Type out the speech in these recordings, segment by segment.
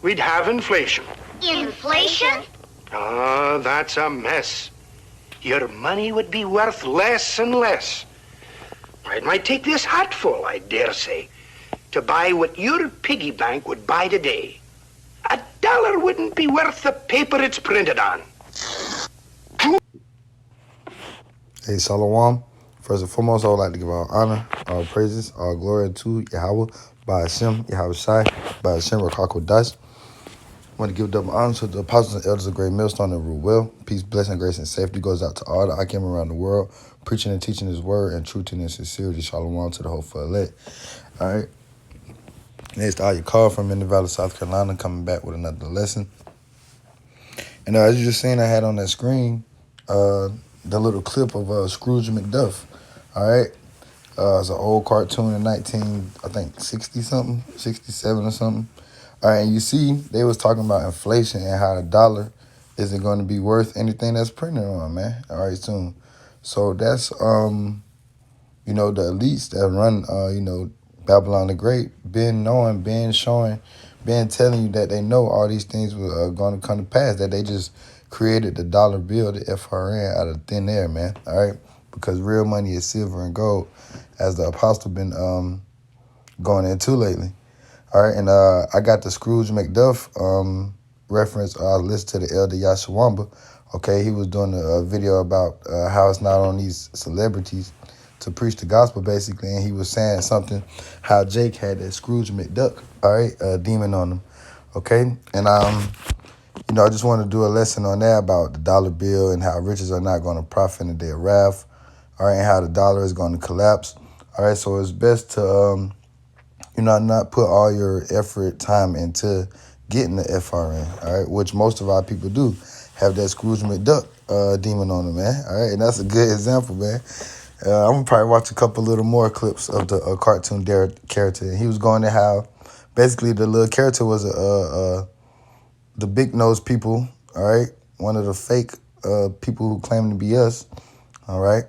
we'd have inflation. Inflation? Ah, that's a mess. Your money would be worth less and less. It might take this hatful, I dare say, to buy what your piggy bank would buy today. $1 wouldn't be worth the paper it's printed on. Hey, Shalom. First and foremost, I would like to give all honor, all praises, all glory to Yahweh, by Hashem, Yahweh Shai, by Hashem, Rakakodash. I want to give double honor to the apostles and elders of Great Millstone that rule well. Peace, blessing, grace, and safety goes out to all that I came around the world, preaching and teaching His word and truth and sincerity. Shalom to the whole for elect. All right. Next, all your call from in the Valley of South Carolina, coming back with another lesson. And as you just seen, I had on that screen the little clip of Scrooge McDuck. All right. It's an old cartoon in 60-something, 67 or something. All right, and you see, they was talking about inflation and how the dollar isn't going to be worth anything that's printed on, man. All right, soon. So that's, the elites that run, Babylon the Great, been showing, been telling you that they know all these things were going to come to pass, that they just created the dollar bill, the FRN, out of thin air, man. All right, because real money is silver and gold, as the apostle been going into lately. All right, and I got the Scrooge McDuck reference. I listened to the Elder Yashawamba. Okay, he was doing a video about how it's not on these celebrities to preach the gospel, basically, and he was saying something, how Jake had that Scrooge McDuck, all right, demon on him. Okay, and I just want to do a lesson on that about the dollar bill and how riches are not going to profit in the day of wrath. All right, and how the dollar is going to collapse. All right, so it's best to not put all your effort, time into getting the FRN, all right, which most of our people do have that Scrooge McDuck demon on them, man. All right, and that's a good example, man. I'm going to probably watch a couple little more clips of the cartoon character. And he was going to how basically the little character was the big nose people, all right, one of the fake people who claim to be us, all right.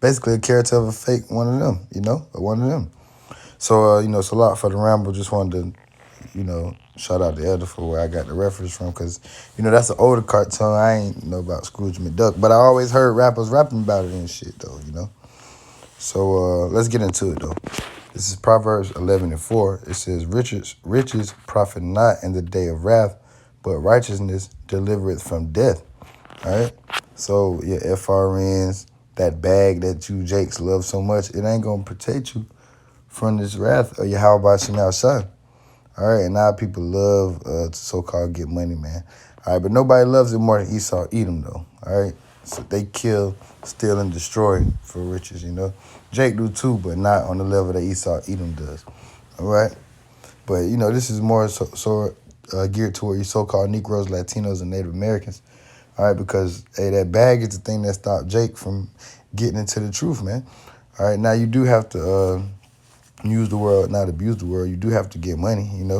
Basically a character of a fake one of them, one of them. So, it's a lot for the ramble. Just wanted to, shout out the elder for where I got the reference from, because, that's an older cartoon. I ain't know about Scrooge McDuck, but I always heard rappers rapping about it and shit, though, So let's get into it, though. This is Proverbs 11:4. It says, riches profit not in the day of wrath, but righteousness delivereth from death. All right? So your FRNs, that bag that you Jakes love so much, it ain't going to protect you from this wrath of Yahweh Shemel Shah. All right, and now people love to so-called get money, man. All right, but nobody loves it more than Esau Edom, though. All right, so they kill, steal, and destroy for riches, Jake do too, but not on the level that Esau Edom does. All right, but, this is more so geared toward you so-called Negroes, Latinos, and Native Americans. All right, because, hey, that bag is the thing that stopped Jake from getting into the truth, man. All right, now you do have to use the world, not abuse the world. You do have to get money, and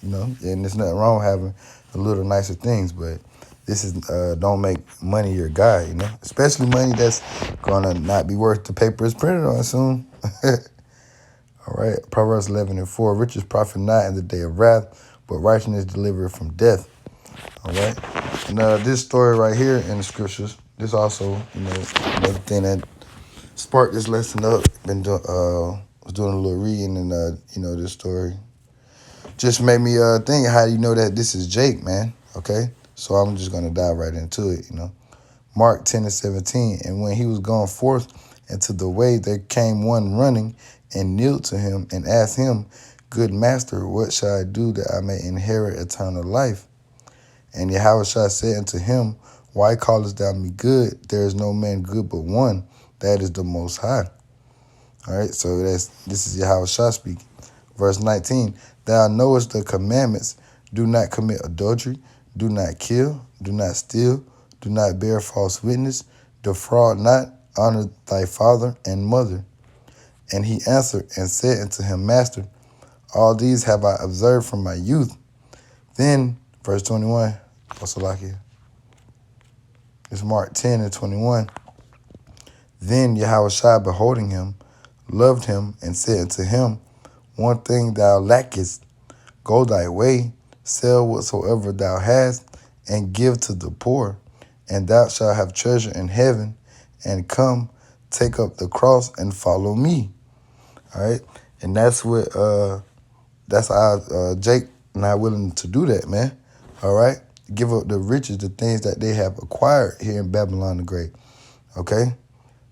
there's nothing wrong with having a little nicer things, but this is don't make money your guide, especially money that's gonna not be worth the paper it's printed on soon. All right, Proverbs 11:4, riches profit not in the day of wrath, but righteousness delivereth from death. All right, and this story right here in the scriptures, this also, another thing that sparked this lesson up. Was doing a little reading, and this story just made me think, how do you know that this is Jake, man? Okay, so I'm just gonna dive right into it. Mark 10:17, and when he was going forth into the way, there came one running and kneeled to him and asked him, Good master, what shall I do that I may inherit eternal life? And Yahushua said unto him, Why callest thou me good? There is no man good but one, that is the Most High. All right, so this is Yahushua speaking. Verse 19, Thou knowest the commandments, do not commit adultery, do not kill, do not steal, do not bear false witness, defraud not, honor thy father and mother. And he answered and said unto him, Master, all these have I observed from my youth. Then, verse 21, what's like here? It's Mark 10:21. Then Yahushua, beholding him, loved him, and said unto him, One thing thou lackest, Go thy way, sell whatsoever thou hast, and give to the poor, and thou shalt have treasure in heaven, and come, take up the cross and follow me. All right. And that's how Jake not willing to do that, man. All right. Give up the riches, the things that they have acquired here in Babylon the Great. Okay.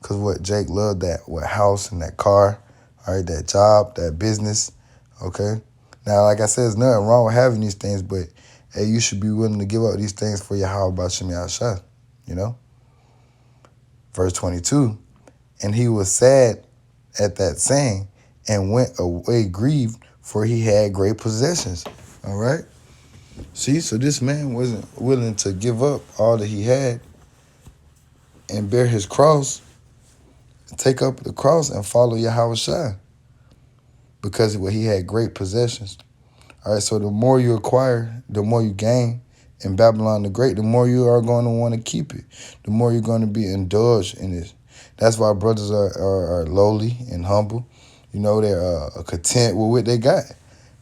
Because what Jake loved what house and that car, all right, that job, that business. Okay. Now, like I said, there's nothing wrong with having these things, but hey, you should be willing to give up these things for your how about Shemi Shah, you know? Verse 22. And he was sad at that saying, and went away grieved, for he had great possessions. All right? See, so this man wasn't willing to give up all that he had and bear his cross, take up the cross and follow Yahweh Shai, because he had great possessions. All right, so the more you acquire, the more you gain in Babylon the Great, the more you are going to want to keep it, the more you're going to be indulged in it. That's why brothers are lowly and humble. You know, they're content with what they got.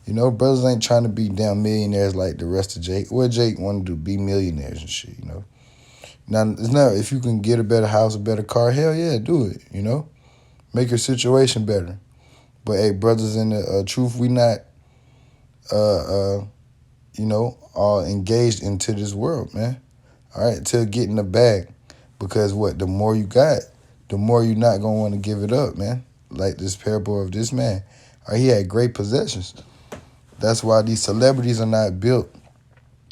You know, brothers ain't trying to be damn millionaires like the rest of Jake. What Jake wanted to be millionaires and shit, you know. Now, it's not, if you can get a better house, a better car, hell yeah, do it, you know. Make your situation better. But, hey, brothers in the truth, we not, you know, all engaged into this world, man. All right, till getting the bag. Because what, the more you got, the more you're not going to want to give it up, man. Like this parable of this man. All right, he had great possessions. That's why these celebrities are not built,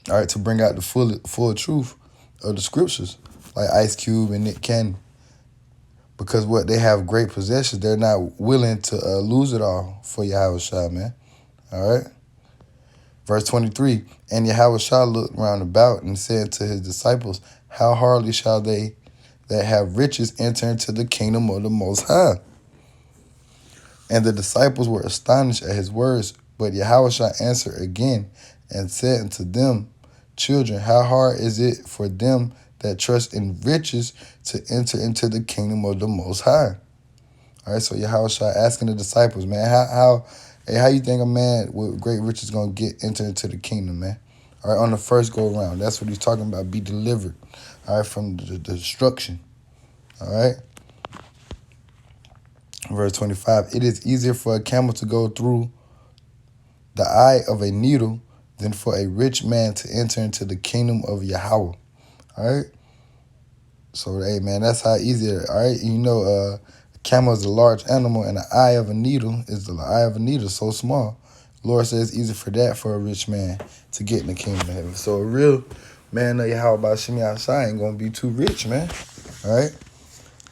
all right, to bring out the full truth of the scriptures, like Ice Cube and Nick Cannon. Because what, they have great possessions. They're not willing to lose it all for Yahweh Shai, man. All right? Verse 23, and Yahweh Shai looked round about and said to his disciples, how hardly shall they that have riches enter into the kingdom of the Most High? And the disciples were astonished at his words. But Yahweh Shai answered again and said unto them, children, how hard is it for them that trust in riches to enter into the kingdom of the Most High? All right, so Yahweh Shai asking the disciples, man, how you think a man with great riches is going to enter into the kingdom, man? All right, on the first go around, that's what he's talking about, be delivered, all right, from the destruction, all right? Verse 25, it is easier for a camel to go through the eye of a needle than for a rich man to enter into the kingdom of Yahweh, all right? So, hey, man, that's how easy it is, all right? You know, a camel is a large animal, and the eye of a needle is the eye of a needle, so small. Lord says it's easy for that for a rich man to get in the kingdom of heaven. So a real man of Yahweh about Shemi Shai ain't going to be too rich, man, all right?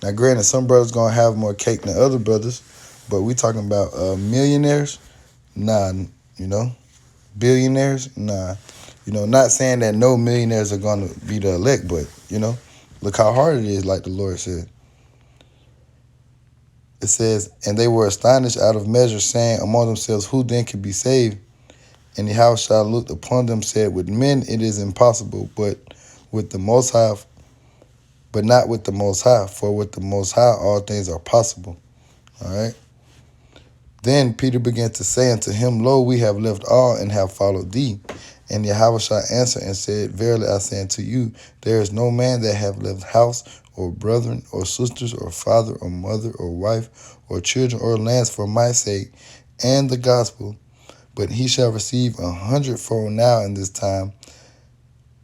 Now, granted, some brothers going to have more cake than other brothers, but we talking about millionaires? Nah, you know, billionaires? Nah. You know, not saying that no millionaires are going to be the elect, but, you know, look how hard it is, like the Lord said. It says, and they were astonished out of measure, saying among themselves, who then can be saved? And Yahweh Shai looked upon them, said, with men it is impossible, but with the Most High, but not with the Most High, for with the Most High all things are possible. All right. Then Peter began to say unto him, lo, we have left all and have followed thee. And Yahweh Shai answered and said, verily I say unto you, there is no man that have left house or brethren or sisters or father or mother or wife or children or lands for my sake and the gospel, but he shall receive 100-fold now in this time,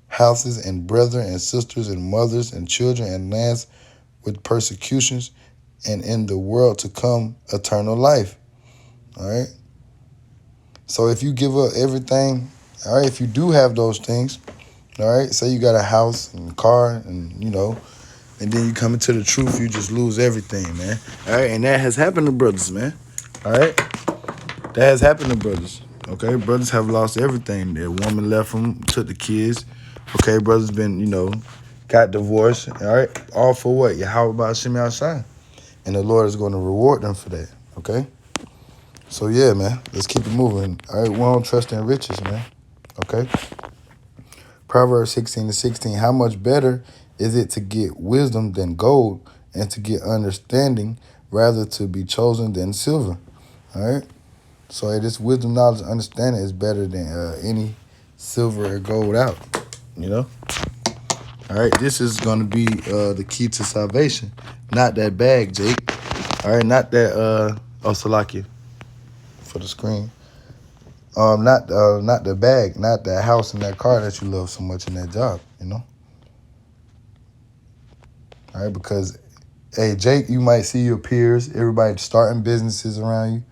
houses and brethren and sisters and mothers and children and lands with persecutions, and in the world to come eternal life. All right. So if you give up everything, all right, if you do have those things, all right, say you got a house and a car and, you know, and then you come into the truth, you just lose everything, man. All right, and that has happened to brothers, man. All right, that has happened to brothers. Okay, brothers have lost everything. Their woman left them, took the kids. Okay, brothers been, you know, got divorced. All right, all for what? How about Shemi Shai? And the Lord is going to reward them for that. Okay. So, yeah, man, let's keep it moving. All right, we don't trust in riches, man. Okay? Proverbs 16:16, how much better is it to get wisdom than gold, and to get understanding rather to be chosen than silver? All right? So hey, this wisdom, knowledge, and understanding is better than any silver or gold out. You know. All right, this is gonna be the key to salvation, not that bag, Jake. All right, not that Salakia for the screen. Not the bag, not that house and that car that you love so much in that job. You know. All right, because hey, Jake, you might see your peers, everybody starting businesses around you,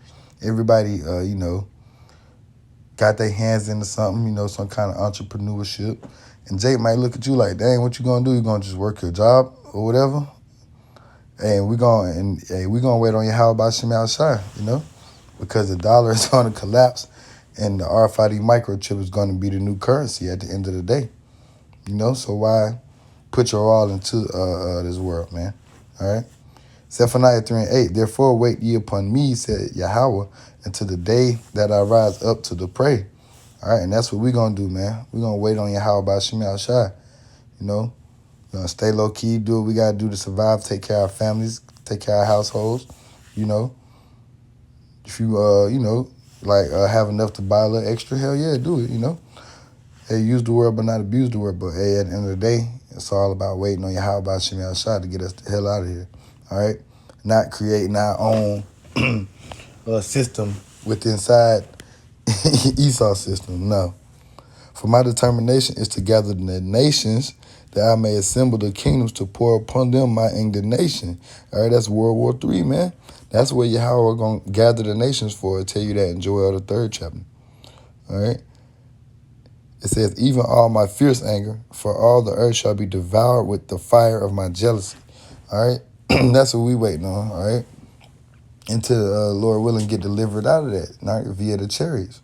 everybody, got their hands into something, some kind of entrepreneurship. And Jake might look at you like, dang, what you gonna do? You gonna just work your job or whatever? And we gonna wait on you. How about Shimei Shai, because the dollar is gonna collapse, and the RFID microchip is gonna be the new currency at the end of the day. So why put your all into this world, man? All right. Zephaniah 3:8. Therefore wait ye upon me, said Yahweh, until the day that I rise up to the prey. All right, and that's what we're going to do, man. We're going to wait on Yahweh by Shemel Shai. We're going to stay low-key, do what we got to do to survive, take care of our families, take care of our households. If you, have enough to buy a little extra, hell yeah, do it, Hey, use the word but not abuse the word. But hey, at the end of the day, it's all about waiting on Yahweh by Shemel Shai to get us the hell out of here. All right? Not creating our own system with inside Esau's system. No. For my determination is to gather the nations that I may assemble the kingdoms to pour upon them my indignation. All right, that's World War III, man. That's where Yahweh going to gather the nations for. I tell you that in Joel, the 3rd chapter. All right. It says, even all my fierce anger, for all the earth shall be devoured with the fire of my jealousy. All right. That's what we waiting on. All right. Until Lord willing get delivered out of that, not via the chariots.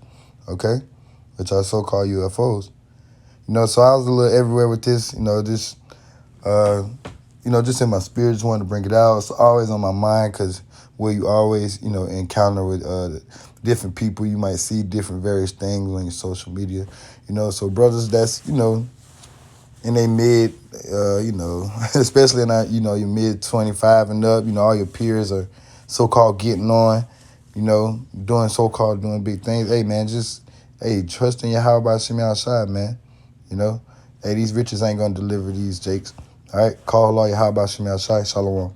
Okay. Which are so-called UFOs. So I was a little everywhere with this, just in my spirit, just wanted to bring it out. It's always on my mind because where you always, encounter with different people, you might see different various things on your social media, So brothers that's, in their mid, especially in your mid 25 and up, all your peers are so-called getting on, doing big things. Hey, man, trust in Yahweh by Shemi outside, man. Hey, these riches ain't gonna deliver these Jakes. All right, call Allah Yahweh by Shemi outside. Shalom.